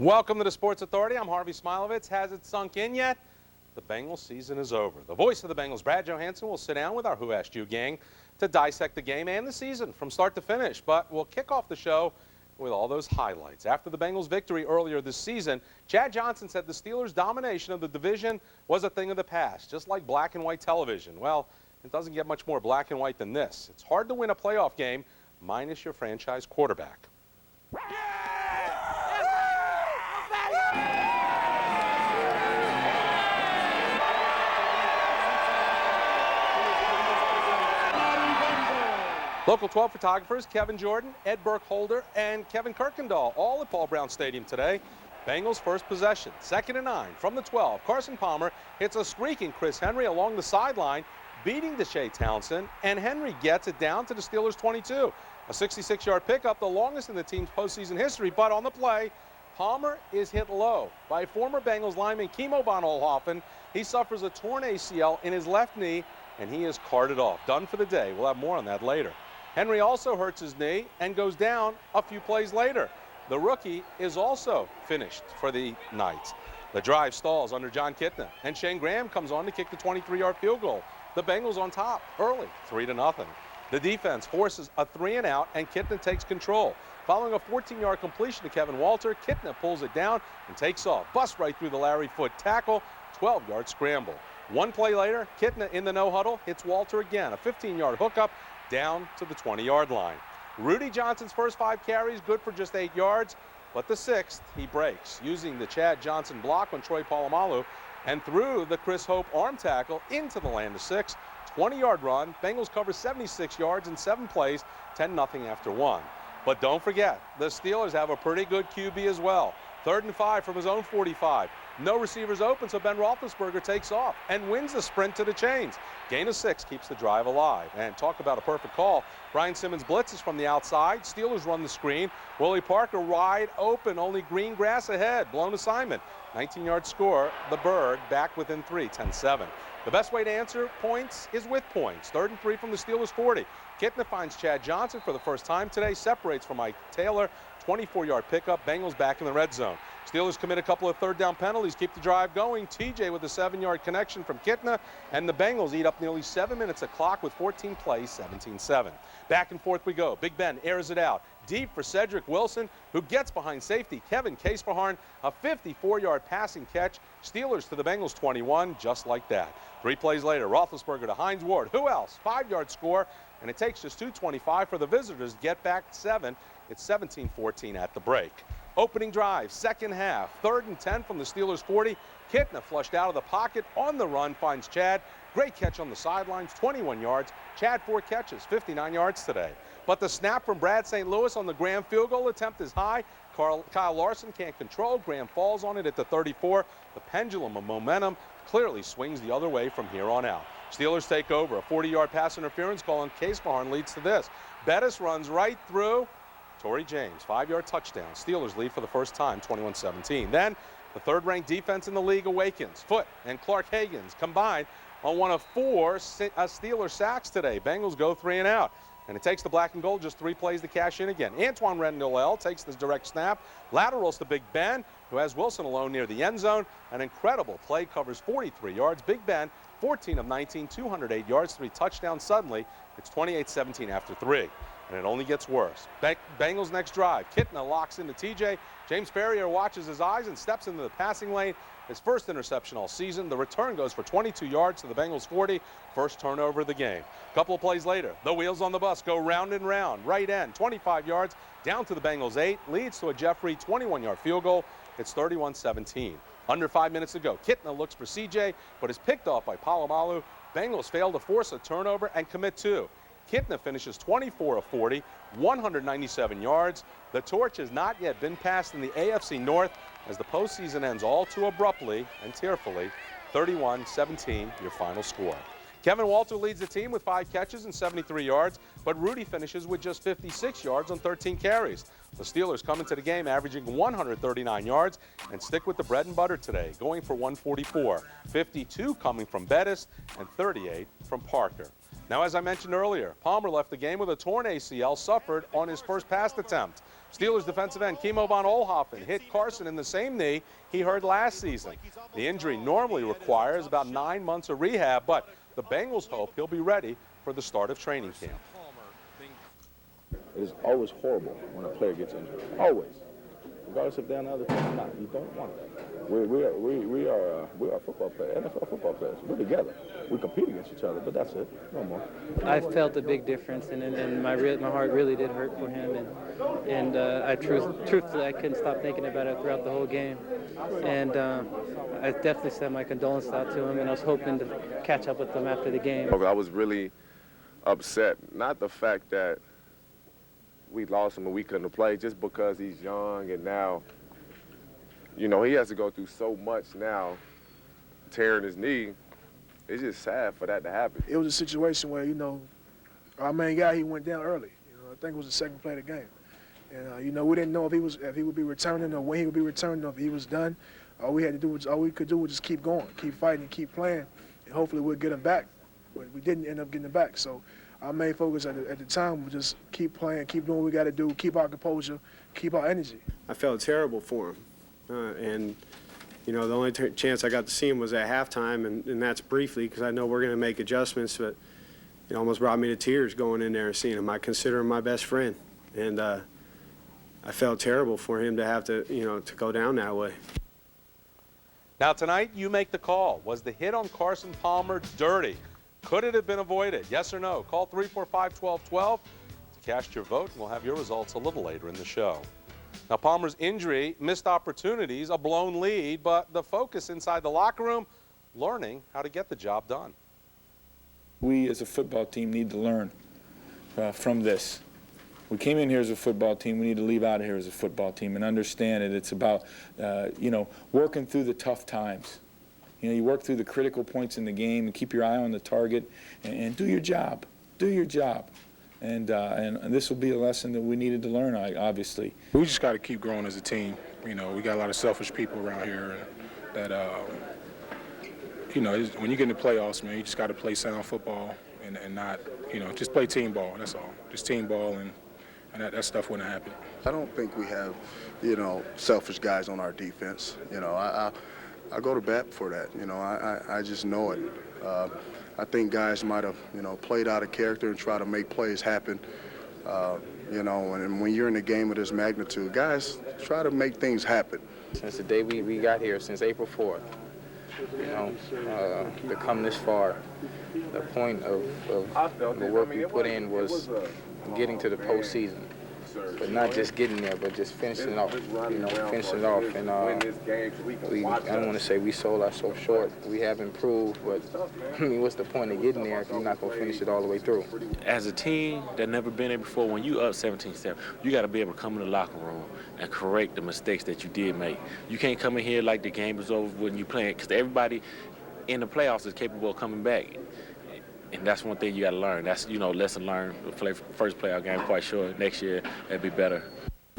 Welcome to the Sports Authority. I'm Harvey Smilovitz. Has it sunk in yet? The Bengals season is over. The voice of the Bengals, Brad Johansson, will sit down with our Who Asked You gang to dissect the game and the season from start to finish. But we'll kick off the show with all those highlights. After the Bengals' victory earlier this season, Chad Johnson said the Steelers' domination of the division was a thing of the past, just like black and white television. Well, it doesn't get much more black and white than this. It's hard to win a playoff game minus your franchise quarterback. Local 12 photographers Kevin Jordan, Ed Burkholder, and Kevin Kirkendall all at Paul Brown Stadium today. Bengals first possession, 2nd and 9 from the 12. Carson Palmer hits a streaking Chris Henry along the sideline, beating Deshae Townsend, and Henry gets it down to the Steelers' 22. A 66-yard pickup, the longest in the team's postseason history, but on the play, Palmer is hit low by former Bengals lineman Kimo Bonhoeffer. He suffers a torn ACL in his left knee, and he is carted off. Done for the day. We'll have more on that later. Henry also hurts his knee and goes down a few plays later. The rookie is also finished for the night. The drive stalls under John Kitna, and Shane Graham comes on to kick the 23-yard field goal. The Bengals on top early, 3-0. The defense forces a 3-and-out, and Kitna takes control. Following a 14-yard completion to Kevin Walter, Kitna pulls it down and takes off. Busts right through the Larry Foote tackle, 12-yard scramble. One play later, Kitna in the no-huddle hits Walter again, a 15-yard hookup down to the 20-yard line. Rudy Johnson's first 5 carries, good for just 8 yards, but the 6th, he breaks, using the Chad Johnson block on Troy Polamalu and through the Chris Hope arm tackle into the land of 6. 20-yard run. Bengals cover 76 yards in 7 plays, 10-0 after 1. But don't forget, the Steelers have a pretty good QB as well. 3rd and 5 from his own 45. No receivers open, so Ben Roethlisberger takes off and wins the sprint to the chains. Gain of 6 keeps the drive alive. And talk about a perfect call. Brian Simmons blitzes from the outside. Steelers run the screen. Willie Parker wide open, only green grass ahead. Blown assignment. 19-yard score. The Bird back within 3, 10-7. The best way to answer points is with points. 3rd and 3 from the Steelers' 40. Kitna finds Chad Johnson for the first time today. Separates from Mike Taylor. 24-yard pickup. Bengals back in the red zone. Steelers commit a couple of 3rd down penalties, keep the drive going. TJ with a 7-yard connection from Kitna, and the Bengals eat up nearly 7 minutes of clock with 14 plays, 17-7. Back and forth we go. Big Ben airs it out deep for Cedric Wilson, who gets behind safety Kevin Casefaharn, a 54-yard passing catch. Steelers to the Bengals 21, just like that. 3 plays later, Roethlisberger to Hines Ward. Who else? 5-yard score, and it takes just 2:25 for the visitors to get back 7. It's 17-14 at the break. Opening drive, 2nd half, 3rd and 10 from the Steelers' 40. Kitna flushed out of the pocket on the run, finds Chad. Great catch on the sidelines, 21 yards. Chad 4 catches, 59 yards today. But the snap from Brad St. Louis on the Graham field goal attempt is high. Kyle Larson can't control. Graham falls on it at the 34. The pendulum of momentum clearly swings the other way from here on out. Steelers take over. A 40-yard pass interference call on Casefaharn leads to this. Bettis runs right through Torrey James, 5-yard touchdown. Steelers lead for the first time, 21-17. Then the 3rd-ranked defense in the league awakens. Foote and Clark Hagens combined on one of 4 Steelers sacks today. Bengals go 3-and-out. And it takes the black and gold just 3 plays to cash in again. Antoine Rendell takes the direct snap, laterals to Big Ben, who has Wilson alone near the end zone. An incredible play, covers 43 yards. Big Ben, 14 of 19, 208 yards, 3 touchdowns. Suddenly, it's 28-17 after 3. And it only gets worse. Bengals next drive. Kitna locks into TJ. James Ferrier watches his eyes and steps into the passing lane. His first interception all season. The return goes for 22 yards to the Bengals 40. First turnover of the game. A couple of plays later, the wheels on the bus go round and round. Right end, 25 yards, down to the Bengals 8. Leads to a Jeffrey 21-yard field goal. It's 31-17. Under 5 minutes to go. Kitna looks for CJ, but is picked off by Polamalu. Bengals fail to force a turnover and commit 2. Kitna finishes 24 of 40, 197 yards. The torch has not yet been passed in the AFC North as the postseason ends all too abruptly and tearfully. 31-17, your final score. Kevin Walter leads the team with 5 catches and 73 yards, but Rudy finishes with just 56 yards on 13 carries. The Steelers come into the game averaging 139 yards and stick with the bread and butter today, going for 144. 52 coming from Bettis and 38 from Parker. Now, as I mentioned earlier, Palmer left the game with a torn ACL suffered on his first pass attempt. Steelers defensive end Kimo von Oelhoffen hit Carson in the same knee he hurt last season. The injury normally requires about 9 months of rehab, but the Bengals hope he'll be ready for the start of training camp. It is always horrible when a player gets injured. Always. Regardless if they're on the other team or not. You don't want that. We are football players, NFL football players. We're together. We compete against each other, but that's it. No more. I felt a big difference, and my heart really did hurt for him. And truthfully, I couldn't stop thinking about it throughout the whole game. And I definitely sent my condolences out to him, and I was hoping to catch up with him after the game. I was really upset. Not the fact that we lost him and we couldn't play, just because he's young and now, you know, he has to go through so much now, tearing his knee. It's just sad for that to happen. It was a situation where, you know, our main guy, he went down early. You know, I think it was the second play of the game. And, you know, we didn't know if he would be returning or when he would be returning or if he was done. All we could do was just keep going, keep fighting, keep playing, and hopefully we'll get him back. But we didn't end up getting him back. So our main focus at the time was just keep playing, keep doing what we got to do, keep our composure, keep our energy. I felt terrible for him. And, you know, the only chance I got to see him was at halftime, and that's briefly because I know we're going to make adjustments, but it almost brought me to tears going in there and seeing him. I consider him my best friend, and I felt terrible for him to have to, you know, to go down that way. Now tonight, you make the call. Was the hit on Carson Palmer dirty? Could it have been avoided? Yes or no? Call 345-1212 to cast your vote, and we'll have your results a little later in the show. Now, Palmer's injury, missed opportunities, a blown lead, but the focus inside the locker room, learning how to get the job done. We as a football team need to learn from this. We came in here as a football team. We need to leave out of here as a football team and understand it. It's about, you know, working through the tough times. You know, you work through the critical points in the game and keep your eye on the target and do your job. Do your job. And this will be a lesson that we needed to learn, obviously. We just got to keep growing as a team. You know, we got a lot of selfish people around here that, you know, when you get in the playoffs, man, you just got to play sound football and not, you know, just play team ball. That's all. Just team ball, and that stuff wouldn't happen. I don't think we have, you know, selfish guys on our defense. You know, I go to bat for that. You know, I just know it. I think guys might have, you know, played out of character and try to make plays happen. You know, and when you're in a game of this magnitude, guys try to make things happen. Since the day we got here, since April 4th, you know, to come this far, the point of the work we put in was getting to the postseason. But not just getting there, but just finishing it off. You know, finishing it off. And I don't want to say we sold ourselves short. We have improved, but I mean, what's the point of getting there if you're not going to finish it all the way through? As a team that never been there before, when you up 17-7, you got to be able to come in the locker room and correct the mistakes that you did make. You can't come in here like the game is over when you playing, because everybody in the playoffs is capable of coming back. And that's one thing you got to learn. That's, you know, lesson learned. First playoff game, quite sure next year it'll be better.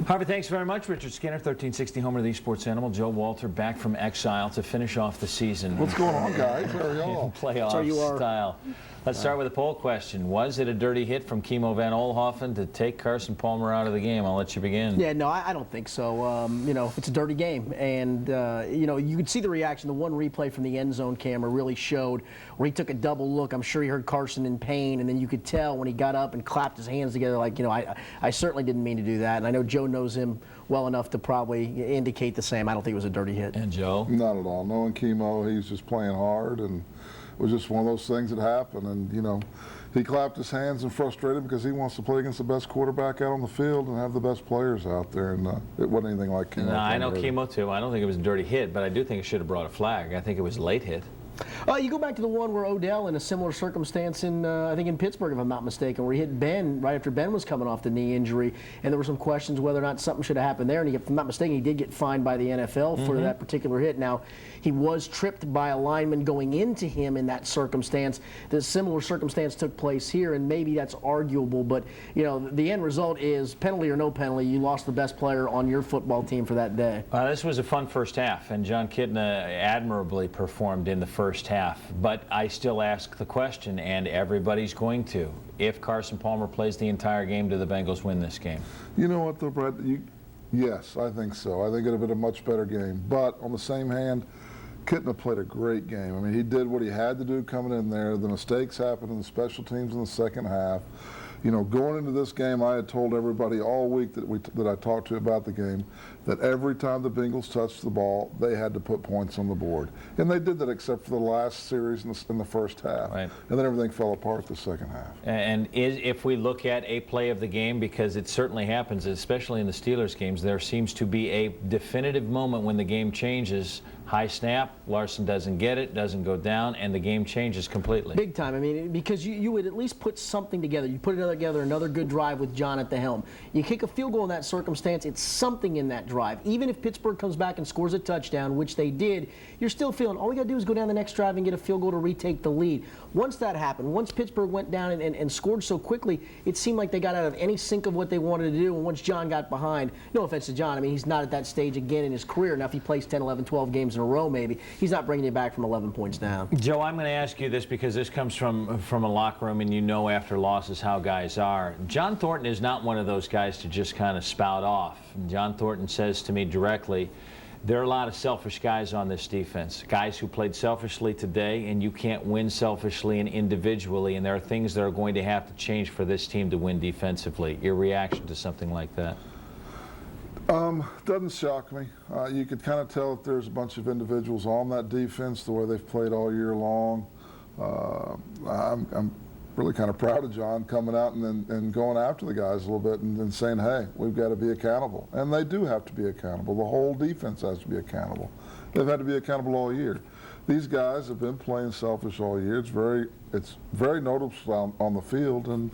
Harvey, thanks very much. Richard Skinner, 1360 homer of the Sports Animal. Joe Walter back from exile to finish off the season. What's going on, guys? How are y'all? Playoff style. Let's start with a poll question. Was it a dirty hit from Kimo van Oelhoffen to take Carson Palmer out of the game? I'll let you begin. Yeah, no, I don't think so. You know, it's a dirty game. And, you know, you could see the reaction. The one replay from the end zone camera really showed where he took a double look. I'm sure he heard Carson in pain. And then you could tell when he got up and clapped his hands together like, you know, I certainly didn't mean to do that. And I know Joe knows him well enough to probably indicate the same. I don't think it was a dirty hit. And Joe? Not at all. Knowing Kimo, he's just playing hard, and it was just one of those things that happened. And, you know, he clapped his hands and frustrated because he wants to play against the best quarterback out on the field and have the best players out there. And it wasn't anything like Kimo. No, I know Kimo too. I don't think it was a dirty hit, but I do think it should have brought a flag. I think it was a late hit. You go back to the one where Odell, in a similar circumstance in, I think in Pittsburgh, if I'm not mistaken, where he hit Ben right after Ben was coming off the knee injury, and there were some questions whether or not something should have happened there. And if I'm not mistaken, he did get fined by the NFL for that particular hit. Now, he was tripped by a lineman going into him in that circumstance. The similar circumstance took place here, and maybe that's arguable. But, you know, the end result is penalty or no penalty, you lost the best player on your football team for that day. This was a fun first half, and John Kitna admirably performed in the first first half. But I still ask the question, and everybody's going to. If Carson Palmer plays the entire game, do the Bengals win this game? You know what, though, Brett? Yes, I think so. I think it would have been a much better game. But on the same hand, Kitna played a great game. I mean, he did what he had to do coming in there. The mistakes happened in the special teams in the second half. You know, going into this game, I had told everybody all week that I talked to about the game that every time the Bengals touched the ball, they had to put points on the board. And they did that except for the last series in the first half. Right. And then everything fell apart the second half. And if we look at a play of the game, because it certainly happens, especially in the Steelers games, there seems to be a definitive moment when the game changes. High snap, Larson doesn't get it, doesn't go down, and the game changes completely. Big time. I mean, because you would at least put something together. You put together another good drive with John at the helm. You kick a field goal in that circumstance, it's something in that drive. Even if Pittsburgh comes back and scores a touchdown, which they did, you're still feeling all we got to do is go down the next drive and get a field goal to retake the lead. Once that happened, once Pittsburgh went down and scored so quickly, it seemed like they got out of any sync of what they wanted to do. And once John got behind, no offense to John, I mean, he's not at that stage again in his career. Now, if he plays 10, 11, 12 games in a row, maybe, he's not bringing you back from 11 points down. Joe, I'm going to ask you this because this comes from a locker room, and you know after losses how guys are. John Thornton is not one of those guys to just kind of spout off. John Thornton says to me directly, there are a lot of selfish guys on this defense, guys who played selfishly today, and you can't win selfishly and individually, and there are things that are going to have to change for this team to win defensively. Your reaction to something like that? Doesn't shock me. You could kind of tell that there's a bunch of individuals on that defense the way they've played all year long. I'm really kind of proud of John coming out and going after the guys a little bit and saying, hey, we've got to be accountable. And they do have to be accountable. The whole defense has to be accountable. They've had to be accountable all year. These guys have been playing selfish all year. It's very noticeable on the field, and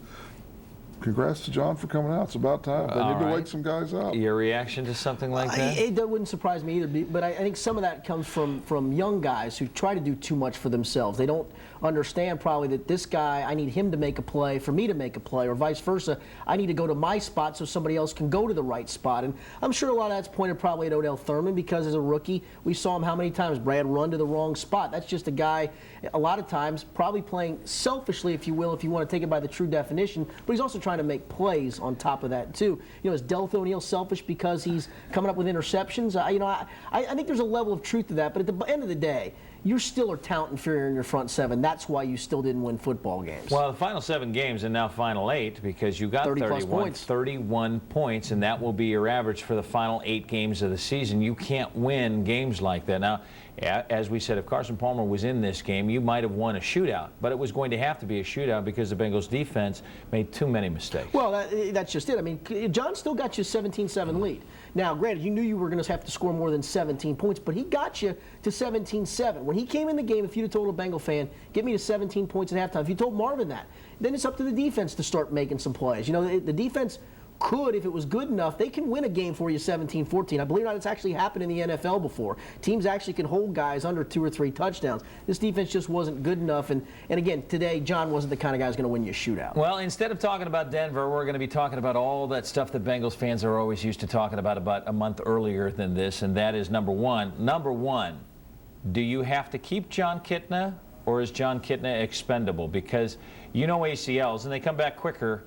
congrats to John for coming out. It's about time. They need to wake some guys up. Your reaction to something like that? That wouldn't surprise me either, but I think some of that comes from young guys who try to do too much for themselves. They don't understand probably that this guy, I need him to make a play for me to make a play, or vice versa. I need to go to my spot so somebody else can go to the right spot. And I'm sure a lot of that's pointed probably at Odell Thurman, because as a rookie, we saw him how many times Brad run to the wrong spot. That's just a guy, a lot of times, probably playing selfishly, if you will, if you want to take it by the true definition, but he's also trying to make plays on top of that too. You know, is Deltha O'Neal selfish because he's coming up with interceptions? I think there's a level of truth to that, but at the end of the day, you still are talent inferior in your front seven. That's why you still didn't win football games. Well, the final 7 games and now final 8, because you got 31 points, and that will be your average for the final 8 games of the season. You can't win games like that. Now, as we said, if Carson Palmer was in this game, you might have won a shootout, but it was going to have to be a shootout because the Bengals defense made too many mistakes. Well, that's just it. I mean, John still got you a 17-7 lead. Now, granted, you knew you were going to have to score more than 17 points, but he got you to 17-7. When he came in the game, if you'd have told a Bengal fan, get me to 17 points at halftime, if you told Marvin that, then it's up to the defense to start making some plays. You know, the defense could, if it was good enough, they can win a game for you 17-14. I believe it or not, it's actually happened in the NFL before. Teams actually can hold guys under 2 or 3 touchdowns. This defense just wasn't good enough, and again, today, John wasn't the kind of guy who's going to win you a shootout. Well, instead of talking about Denver, we're going to be talking about all that stuff that Bengals fans are always used to talking about a month earlier than this, and that is number one, do you have to keep John Kitna, or is John Kitna expendable? Because you know ACLs, and they come back quicker,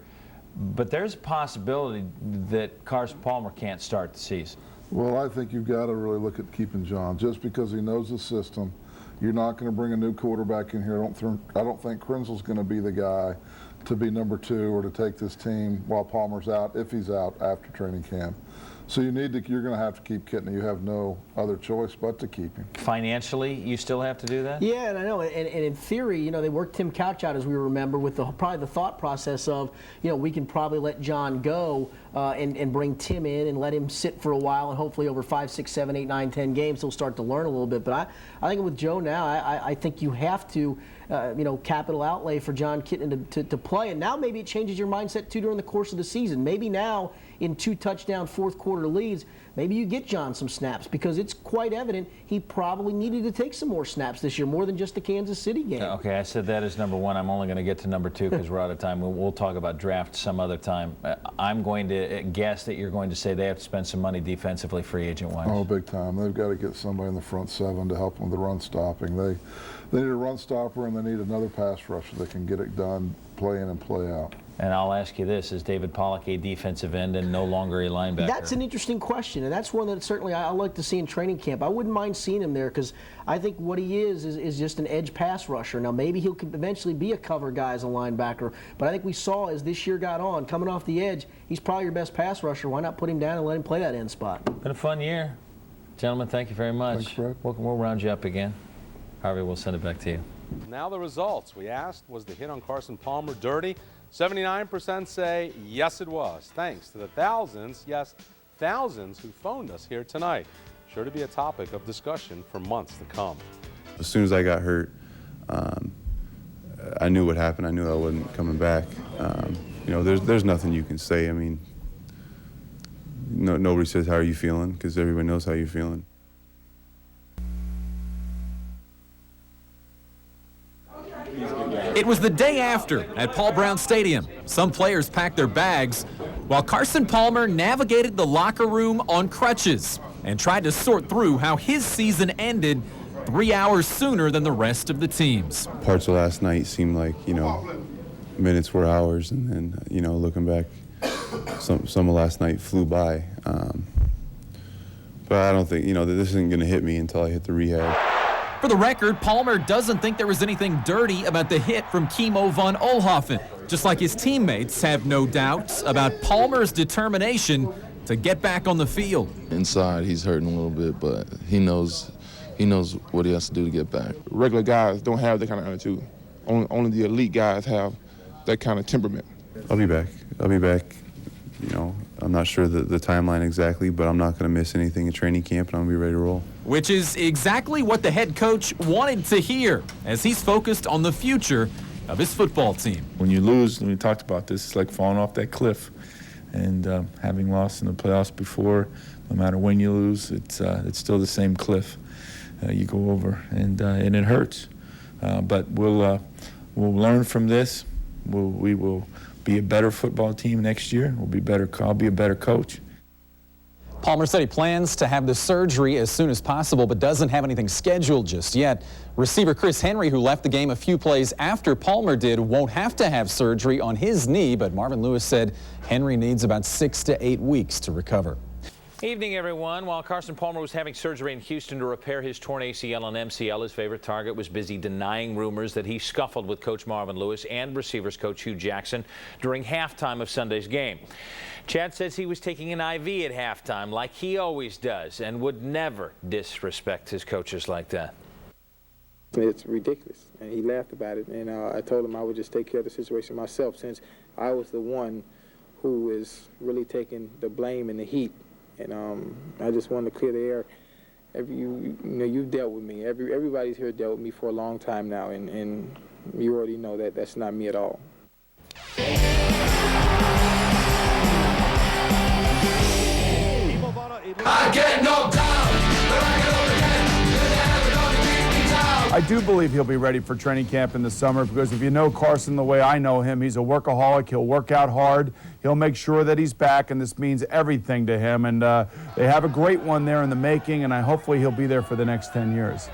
but there's a possibility that Carson Palmer can't start the season. Well, I think you've got to really look at keeping John. Just because he knows the system, you're not going to bring a new quarterback in here. I don't think Krenzel's going to be the guy to be number 2 or to take this team while Palmer's out, if he's out after training camp. So you're going to have to keep Kitna. You have no other choice but to keep him. Financially, you still have to do that? Yeah, and I know. And in theory, you know, they worked Tim Couch out, as we remember, with probably the thought process of, you know, we can probably let John go and bring Tim in and let him sit for a while, and hopefully over 5, 6, 7, 8, 9, 10 games he'll start to learn a little bit. But I think with Joe now, I think you have to, you know, capital outlay for John Kitna to play. And now maybe it changes your mindset too during the course of the season. Maybe now in 2 touchdown fourth quarter leads, maybe you get John some snaps, because it's quite evident he probably needed to take some more snaps this year, more than just the Kansas City game. Okay, I said that as number one. I'm only going to get to number two because we're out of time. We'll talk about draft some other time. I'm going to guess that you're going to say they have to spend some money defensively, free agent-wise. Oh, big time. They've got to get somebody in the front seven to help them with the run stopping. They need a run stopper, and they need another pass rusher that can get it done, play in and play out. And I'll ask you this, is David Pollock a defensive end and no longer a linebacker? That's an interesting question, and that's one that certainly I like to see in training camp. I wouldn't mind seeing him there, because I think what he is just an edge pass rusher. Now, maybe he'll eventually be a cover guy as a linebacker, but I think we saw as this year got on, coming off the edge, he's probably your best pass rusher. Why not put him down and let him play that end spot? Been a fun year. Gentlemen, thank you very much. Thanks, Fred. We'll round you up again. Harvey, we'll send it back to you. Now the results. We asked, was the hit on Carson Palmer dirty? 79% say yes, it was. Thanks to the thousands, yes, thousands who phoned us here tonight. Sure to be a topic of discussion for months to come. As soon as I got hurt, I knew what happened. I knew I wasn't coming back. You know, there's nothing you can say. I mean, nobody says, how are you feeling? Because everybody knows how you're feeling. It was the day after at Paul Brown Stadium. Some players packed their bags, while Carson Palmer navigated the locker room on crutches and tried to sort through how his season ended 3 hours sooner than the rest of the teams. Parts of last night seemed like, you know, minutes were hours, and then, you know, looking back, some of last night flew by. But I don't think, you know, that this isn't going to hit me until I hit the rehab. For the record, Palmer doesn't think there was anything dirty about the hit from Kimo von Oelhoffen, just like his teammates have no doubts about Palmer's determination to get back on the field. Inside, he's hurting a little bit, but he knows what he has to do to get back. Regular guys don't have that kind of attitude. Only the elite guys have that kind of temperament. I'll be back. I'll be back. You know, I'm not sure the timeline exactly, but I'm not going to miss anything in training camp, and I'm going to be ready to roll. Which is exactly what the head coach wanted to hear, as he's focused on the future of his football team. When you lose, and we talked about this, it's like falling off that cliff. And having lost in the playoffs before, no matter when you lose, it's still the same cliff you go over, and it hurts. But we'll learn from this. We will be a better football team next year. I'll be a better coach. Palmer said he plans to have the surgery as soon as possible, but doesn't have anything scheduled just yet. Receiver Chris Henry, who left the game a few plays after Palmer did, won't have to have surgery on his knee, but Marvin Lewis said Henry needs about 6 to 8 weeks to recover. Evening, everyone. While Carson Palmer was having surgery in Houston to repair his torn ACL and MCL, his favorite target was busy denying rumors that he scuffled with Coach Marvin Lewis and receivers coach Hugh Jackson during halftime of Sunday's game. Chad says he was taking an IV at halftime like he always does and would never disrespect his coaches like that. It's ridiculous, and he laughed about it, and I told him I would just take care of the situation myself, since I was the one who is really taking the blame and the heat. And I just wanted to clear the air. You've dealt with me. Everybody's here dealt with me for a long time now, and you already know that that's not me at all. I get knocked down, but I get up again. You're never gonna keep me down. I do believe he'll be ready for training camp in the summer, because if you know Carson the way I know him, he's a workaholic. He'll work out hard. He'll make sure that he's back, and this means everything to him. And they have a great one there in the making, and hopefully he'll be there for the next 10 years.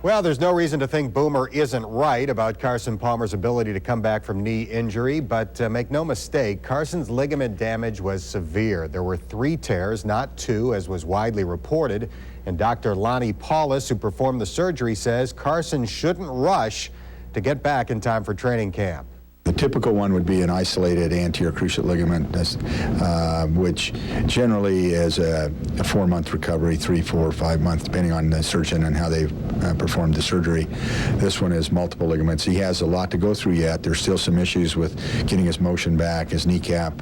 Well, there's no reason to think Boomer isn't right about Carson Palmer's ability to come back from knee injury, but make no mistake, Carson's ligament damage was severe. There were 3 tears, not 2, as was widely reported, and Dr. Lonnie Paulus, who performed the surgery, says Carson shouldn't rush to get back in time for training camp. The typical one would be an isolated anterior cruciate ligament, which generally is a 4-month recovery, 3, 4, 5 months, depending on the surgeon and how they performed the surgery. This one is multiple ligaments. He has a lot to go through yet. There's still some issues with getting his motion back, his kneecap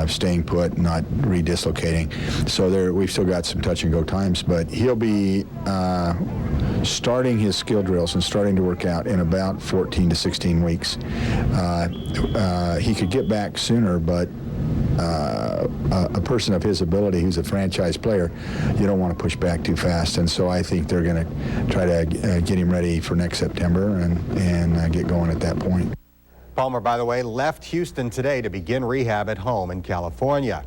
staying put, not redislocating. So we've still got some touch and go times, but he'll be starting his skill drills and starting to work out in about 14 to 16 weeks. He could get back sooner, but a person of his ability who's a franchise player, you don't want to push back too fast. And so I think they're going to try to get him ready for next September and get going at that point. Palmer, by the way, left Houston today to begin rehab at home in California.